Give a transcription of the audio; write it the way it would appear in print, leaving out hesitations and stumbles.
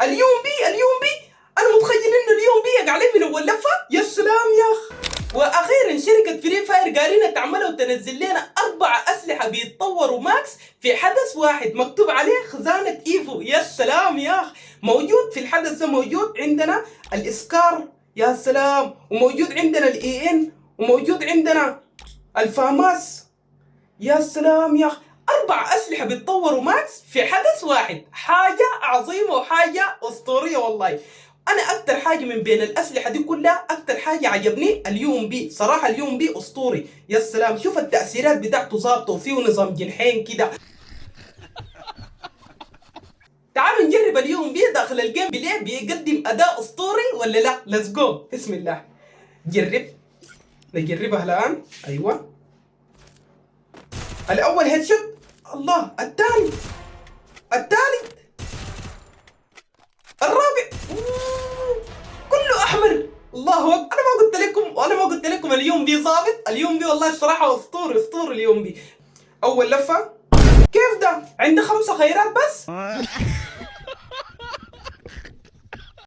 اليوم بي انا متخيل انه اليوم بي يقع عليه من اول لفه. يا سلام يا اخ. واخيرا شركه فري فاير قارينا تعملها وتنزل لنا 4 اسلحه بيتطوروا ماكس في حدث واحد مكتوب عليه خزانه ايفو. يا سلام يا اخ. موجود في الحدث ده، موجود عندنا الاسكار، يا سلام، وموجود عندنا الاي ان، وموجود عندنا الفاماس. يا سلام يا اخ. 4 اسلحه بيتطوروا ماكس في حدث واحد، حاجه عظيمه وحاجه اسطوريه والله. انا اكتر حاجه من بين الاسلحه دي كلها، اكتر حاجه عجبني اليوم بي صراحه. اليوم بي اسطوري. يا سلام، شوف التاثيرات بتاعته ظابطه وفيه نظام جنحين كده. تعالوا نجرب اليوم بي داخل الجيم بلاي، بيقدم اداء اسطوري ولا لا. ليتس جو، بسم الله. جرب. نجربها الان. ايوه، الاول هيد شوت. الله، الثاني، الثالث، الرابع. كله احمر. الله اكبر. انا ما قلت لكم اليوم بي ظابط. اليوم بي والله الصراحه اسطوري اسطوري اليوم بي. اول لفه. كيف ده؟ عنده 5 خيارات بس.